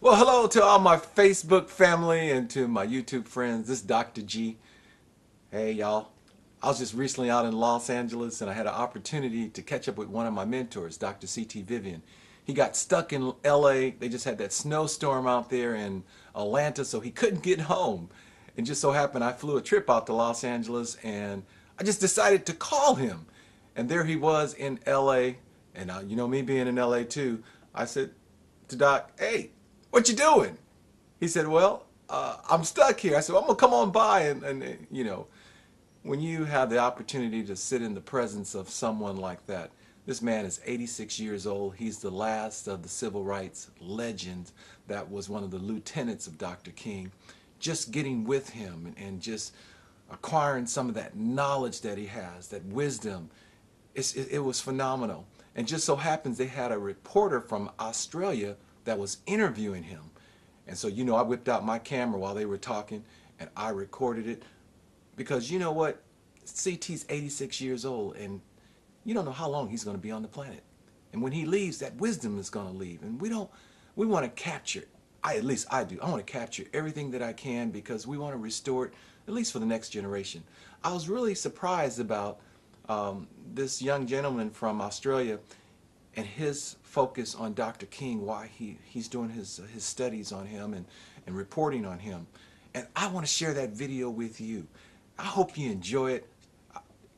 Well, hello to all my Facebook family and to my YouTube friends. This is Dr. G. Hey, y'all. I was just recently out in Los Angeles and I had an opportunity to catch up with one of my mentors, Dr. C.T. Vivian. He got stuck in LA. They just had that snowstorm out there in Atlanta, so he couldn't get home. And just so happened I flew a trip out to Los Angeles and I just decided to call him. And there he was in LA. And you know me being in LA too, I said to Doc, hey, what you doing? He said, well, I'm stuck here. I said, well, I'm going to come on by. And, you know, when you have the opportunity to sit in the presence of someone like that, this man is 86 years old. He's the last of the civil rights legends that was one of the lieutenants of Dr. King. Just getting with him and just acquiring some of that knowledge that he has, that wisdom, it was phenomenal. And just so happens they had a reporter from Australia that was interviewing him. And so, you know, I whipped out my camera while they were talking and I recorded it because you know what? CT's 86 years old and you don't know how long he's going to be on the planet. And when he leaves, that wisdom is going to leave. And we want to capture, at least I do, I want to capture everything that I can because we want to restore it, at least for the next generation. I was really surprised about this young gentleman from Australia and his focus on Dr. King, why he's doing his studies on him and reporting on him. And I want to share that video with you. I hope you enjoy it.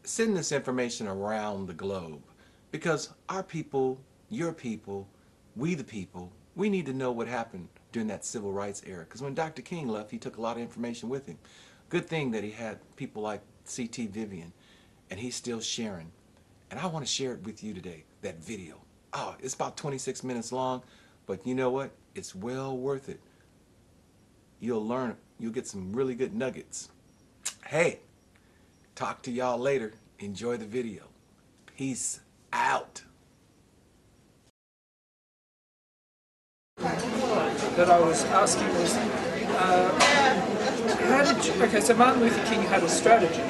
Send this information around the globe because our people, your people, we the people, we need to know what happened during that civil rights era. Because when Dr. King left, he took a lot of information with him. Good thing that he had people like C.T. Vivian and he's still sharing. And I want to share it with you today, that video. Oh, it's about 26 minutes long, but you know what? It's well worth it. You'll learn, you'll get some really good nuggets. Hey, talk to y'all later. Enjoy the video. Peace out. That I was asking was, how did you, okay, so Martin Luther King had a strategy.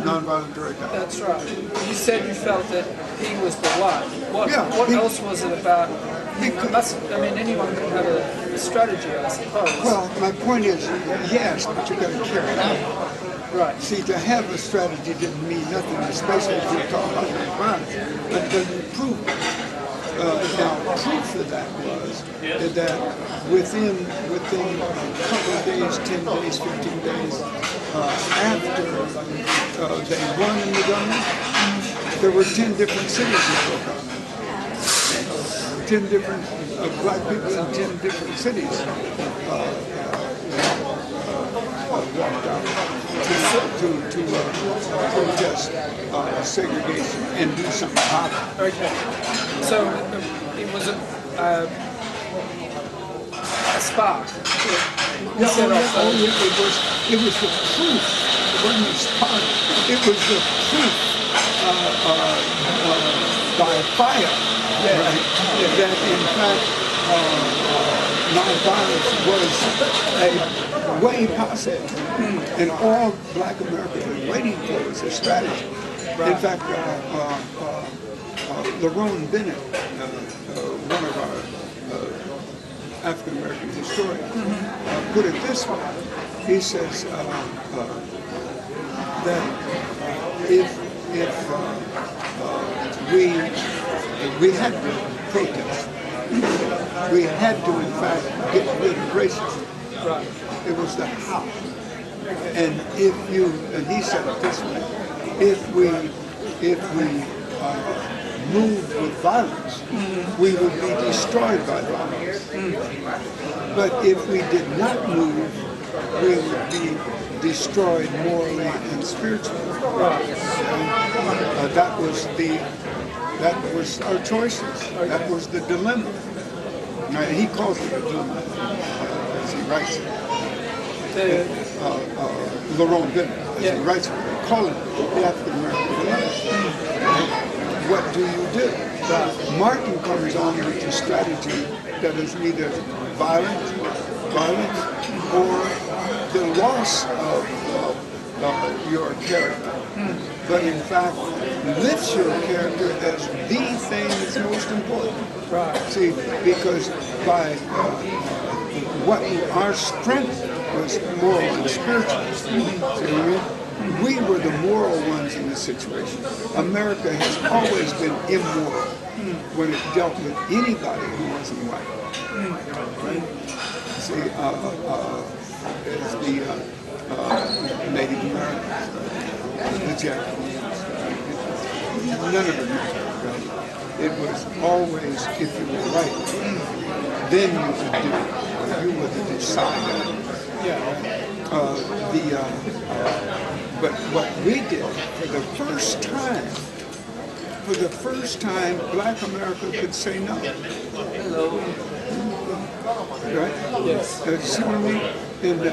Nonviolent direct action. That's right. You said you felt that he was the one. What he, else was it about? I mean, anyone could have a strategy, I suppose. Well, my point is, yes, but you got to carry it out. Right. See, to have a strategy didn't mean nothing, especially if you're talking about the environment, but it doesn't prove it. Now, proof of that was that within a couple of days, 10 days, 15 days after they won in the government, there were 10 different cities that broke out. 10 different black people in 10 different cities walked out to protest segregation and do something about it. Okay. So it was a spark. Yeah, it was the proof. It wasn't a spark. It was the proof by fire, right? That in fact nonviolence was a way possible, and all Black America was waiting for was a strategy. In fact, Lerone Bennett, one of our African American historians, put it this way. He says that if we had to protest, we had to in fact get rid of racism. Right. It was the how. And and he said it this way, if we moved with violence, we would be destroyed by violence. But if we did not move, we would be destroyed morally and spiritually. That was our choices. That was the dilemma. Now, he calls it a dilemma, as he writes it. Lerone Bennett, as he writes it, call it the African American dilemma. What do you do? Martin comes on with a strategy that is neither violence, or the loss of your character, but in fact lifts your character as the thing that's most important. Right. See, because by what our strength was moral and spiritual. See what I mean? We were the moral ones in this situation. America has always been immoral when it dealt with anybody who wasn't white. Right? See, as the Native Americans, the Japanese, none of it. It was always, if you were white, then you could do it. You were the decider. Yeah. But what we did for the first time, Black America could say no. Right? Yes. See what I mean? And the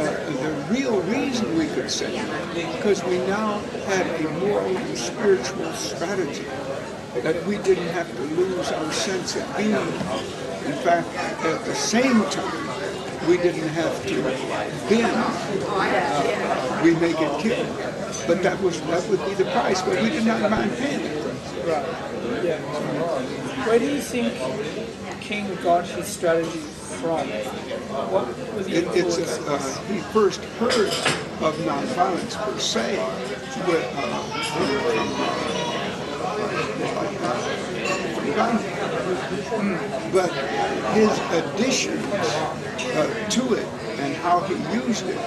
real reason we could say no, because we now had a moral and spiritual strategy that we didn't have to lose our sense of being. In fact, at the same time, we didn't have to bend. We make it kill. But that would be the price, but we did not mind paying it. Right. Yeah. Where do you think King got his strategy from? What was the influence? He first heard of nonviolence per se from Gandhi. But his additions to it and how he used it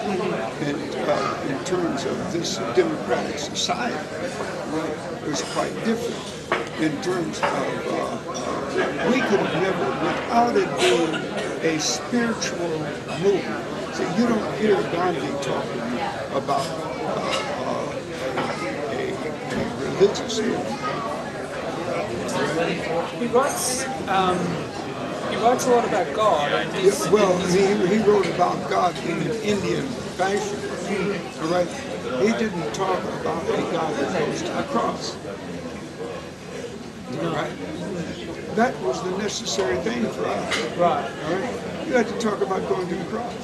in terms of this democratic society was quite different. In terms of, we could have never, without it being a spiritual movement. See, you don't hear Gandhi talking about a religious movement. He writes a lot about God. And he wrote about God in an Indian fashion. All right, he didn't talk about a God that goes to the cross. All right, that was the necessary thing for us. Right. All right, you had to talk about going to the cross.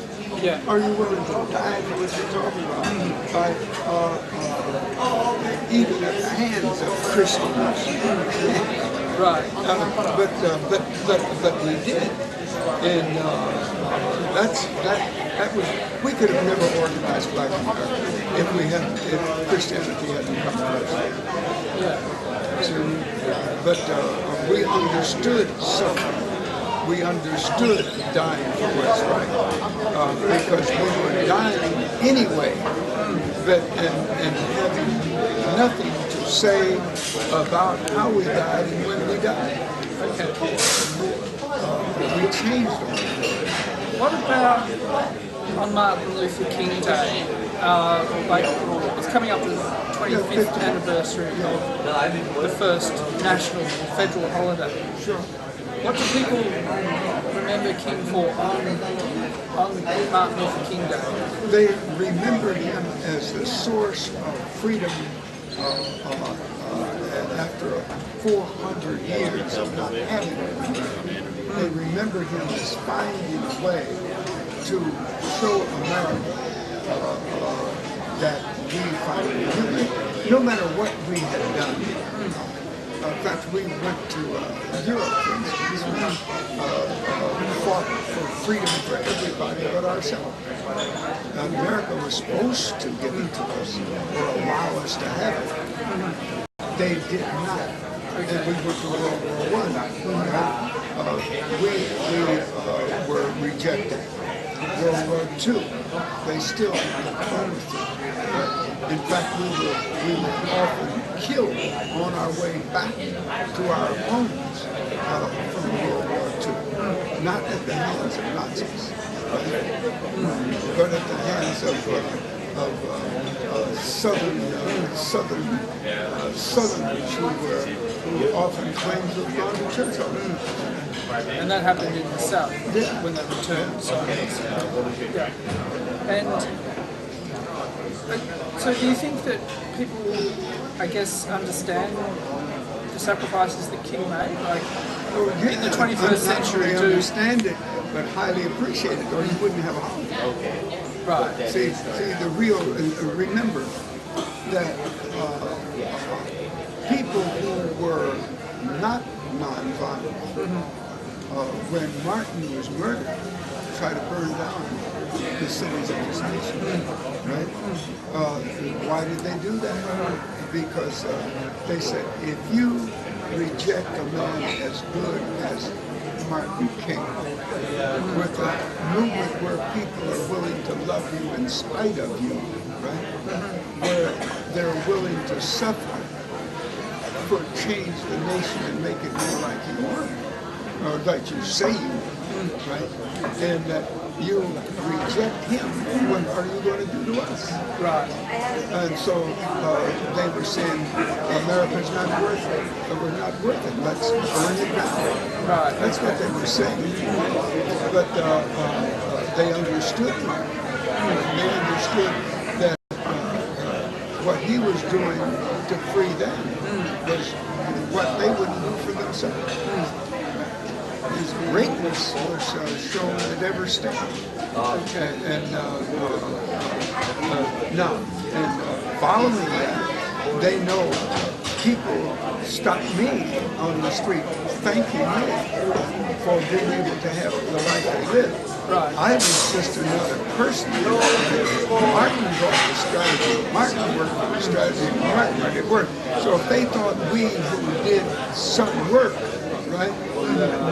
Yeah. Are you willing to die for what you're talking about? By even at the hands of Christians. Right. But we did, and that was, we could have never organized Black America if Christianity hadn't come to us. Yeah. But we understood suffering. We understood dying for what's right, because we were dying anyway, and having nothing to say about how we died and when we died. Okay. We changed them. What about on Martin Luther King Day? It's coming up to the 25th anniversary of the first national federal holiday. Sure. What do people remember King for on Martin Luther King Day? They remember him as the source of freedom after 400 years of not having it. They remember him as finding a way to show America that we finally human, no matter what we had done. In fact, we went to Europe, for instance, fought for freedom for everybody but ourselves. America was supposed to give it to us or allow us to have it. They did not. And we went to World War I. We were rejected. World War II, they still opposed it. In fact, we were often killed on our way back to our homes from World War II. Not at the hands of Nazis, but at the hands of Southerners who often claimed to have gone to church on it. And that happened in the South when they returned. So do you think that people, I guess, understand the sacrifices that King made? In the 21st century, they understand it, but highly appreciate it, or you wouldn't have a holiday. Right. See, the real, remember that people who were not nonviolent, when Martin was murdered, tried to burn down the cities of this nation, right? Why did they do that? Because they said, if you reject a man as good as Martin King, with a movement where people are willing to love you in spite of you, right? Where they're willing to suffer for change the nation and make it more like you want, or like you say you want, right? And that you reject him, what are you going to do to us? Right. And so they were saying, America's not worth it. We're not worth it. Let's burn it down. Right. That's what they were saying. But they understood Martin. They understood that what he was doing to free them was what they wouldn't do for themselves. His greatness was shown at every step. Following that, they know people stop me on the street thanking me for being able to have the life they live. Right. I was just another person. Martin brought the strategy. Martin worked on the strategy. Martin made it work. So if they thought we who did some work, right,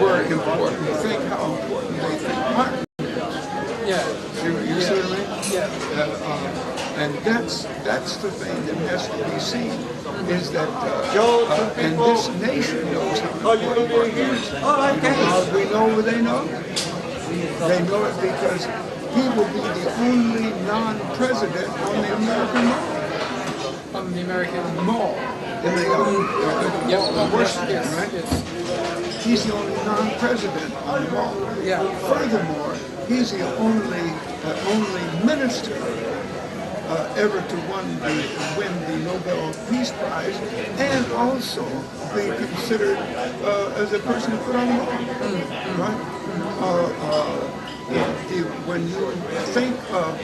were important, think how important they think Martin is. Yeah. You see what I mean? Yeah. And that's the thing that has to be seen, is that and this nation knows how important Martin is. How do we know they know? They know it because he will be the only non-president on the American mall. On the American Mall. In the Washington, right? Yes. He's the only non-president on the mall. Yeah. Furthermore, he's the only minister ever to win the Nobel Peace Prize, and also be considered as a person to put on the wall, right? When you think of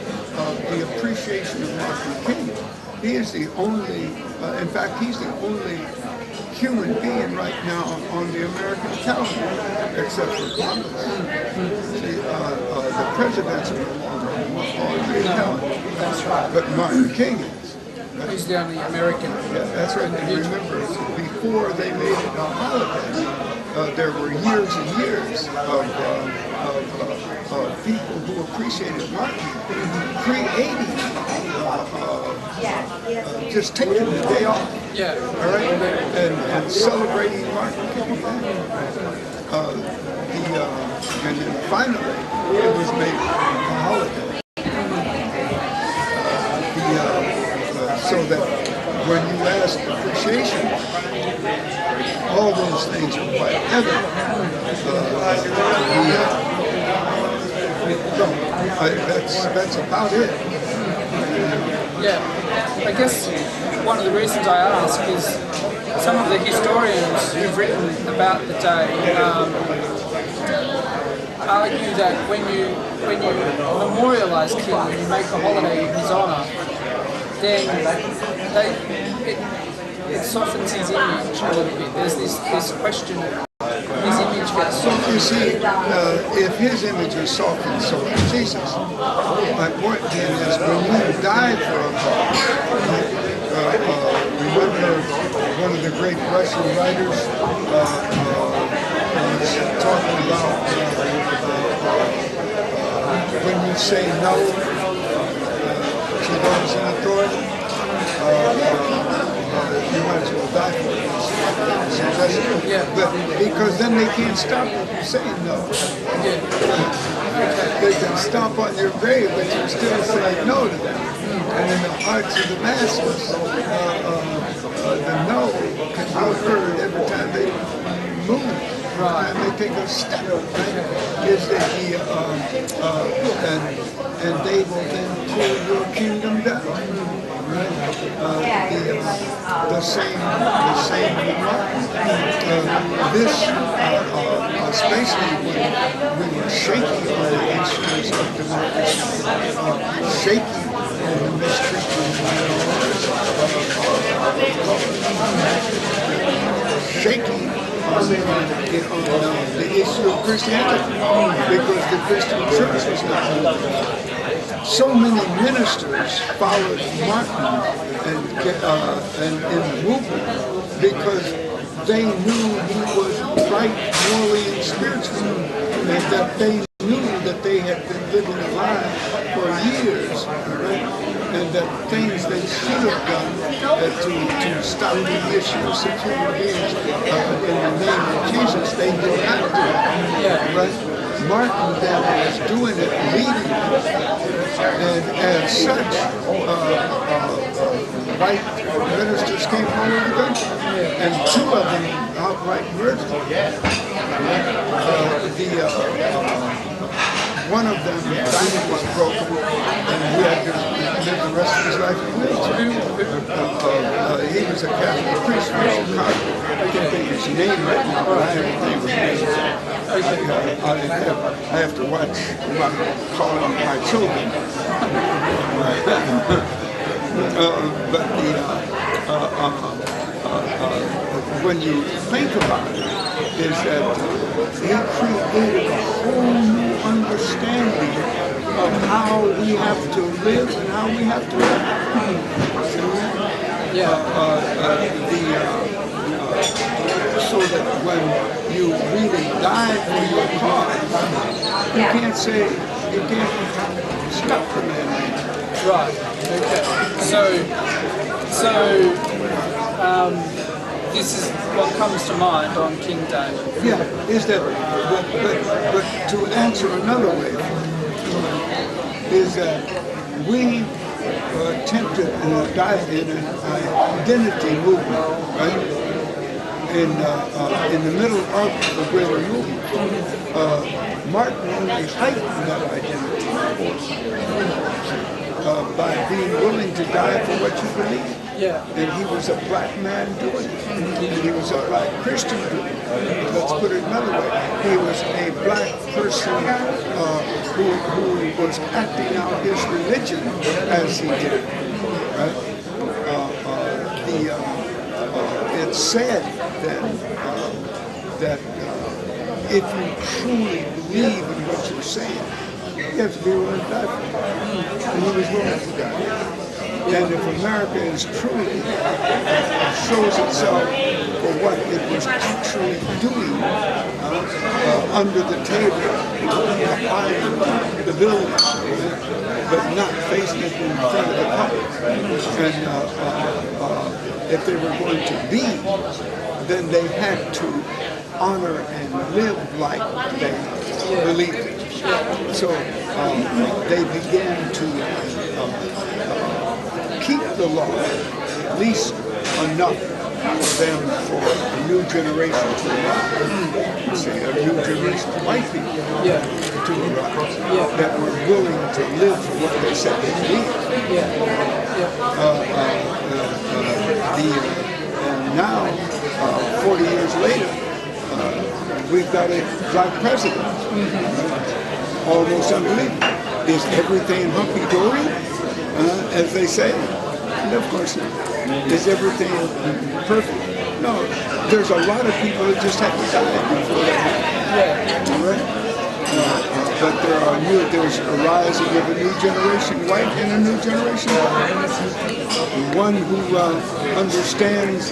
the appreciation of Martin King, he is the only, in fact, he's the only human being right now on the American calendar, except for Columbus. See, the presidents are no longer on the calendar. That's right. But Martin King is. He's the only American. Yeah, that's right. And remember, before they made it a holiday, there were years and years of people who appreciated Martin creating, just taking the day off. Yeah. All right, and celebrating Martin King. And then finally, it was made a holiday. So that when you ask appreciation, all those things are quite evident. That's about it. Yeah. I guess one of the reasons I ask is some of the historians who've written about the day argue that when you memorialise King and you make a holiday in his honour, then it softens his image a little bit. There's this question of his image gets softened. You see, if his image is softened, so is Jesus. My point being is, when you die for a cause, remember one of the great Russian writers was talking about when you say no to those in authority, you might as well die for it. But because then they can't stop saying no. They can stomp on your grave, but you still say no to them. And in the hearts of the masses, the no can be heard every time they move. And they take a step, right? Is that and they will then pull your kingdom down. The same with Martin. This, especially when we were shaky on the issues of democracy, shaky on the mistreatment of minorities, shaky on the issue of Christianity, because the Christian church was not moving. So many ministers followed Martin and in the movement because they knew he was right morally and spiritually, and that they knew that they had been living lives for years, right? And that things they should have done to stop the issue of human beings in the name of Jesus, they did not do it, right? Martin then was doing it, leading it, and as such, white ministers came all over the country, and two of them outright murdered. One of them, diamond was broken, and he had to live the rest of his life in the military. He was a Catholic priest from Chicago. I can't think of his name right now, but I have to think of his name. I have to watch calling my children. When you think about it, is that he created a whole new understanding of how we have to live and how we have to live. So that when you really die for your cause, you can't say, you can't stop the man. Right. Okay. This is what comes to mind on King Day. Yeah, is that, but to answer another way, is that we attempted in an identity movement, right? In the middle of the greater movement, Martin only heightened that identity by being willing to die for what you believe. Yeah. And he was a black man doing it. And he was a black Christian doing it. Let's put it another way. He was a black person who was acting out his religion as he did. Right? It's said then that if you truly believe in what you're saying, you have to be willing to die for it. And he was willing to die. And if America is truly shows itself for what it was actually doing under the table, behind the building, but not facing it in front of the public. And if they were going to be, then they had to honor and live like they believed it. So they began to keep the law, at least enough for them for a new generation to arrive. Say a new generation of white people to arrive that were willing to live for what they said they believed. And now, 40 years later, we've got a black president. Almost unbelievable. Is everything hunky-dory, as they say? And of course not. Is everything perfect? No. There's a lot of people that just have to die before that happens. Right? But there's a rising of a new generation white and a new generation black. One who understands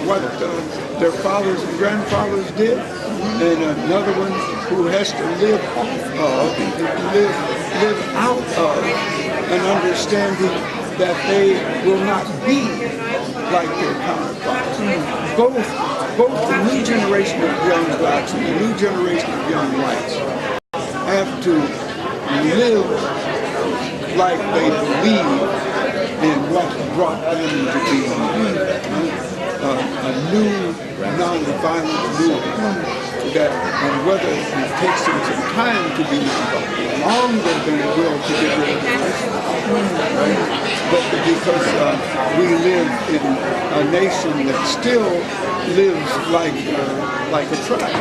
what their fathers and grandfathers did, and another one who has to live out of an understanding that they will not be like their counterparts. Both the new generation of young blacks and the new generation of young whites have to live like they believe in what brought them to be a new, non-violent movement. that whether it takes them some time to be longer than it will to get rid of the right? But because we live in a nation that still lives like a tribe.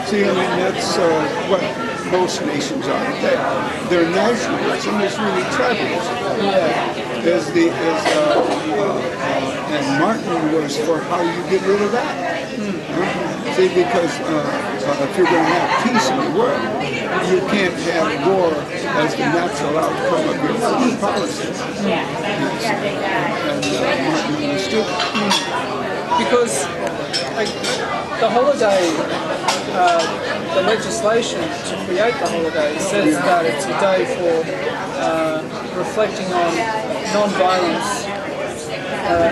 See, I mean, that's what most nations are today. Their nationalism is really tribalism. And Martin was for how you get rid of that. See, because if you're going to have peace in the world, you can't have war as the natural outcome of your foreign policy. And Martin understood that. Because like, the holiday, the legislation to create the holiday says that it's a day for reflecting on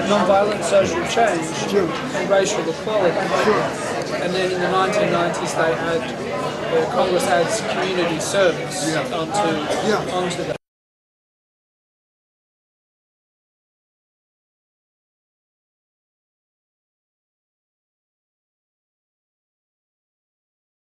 non-violent social change and racial equality. And then in the 1990s they had, Congress adds community service onto that.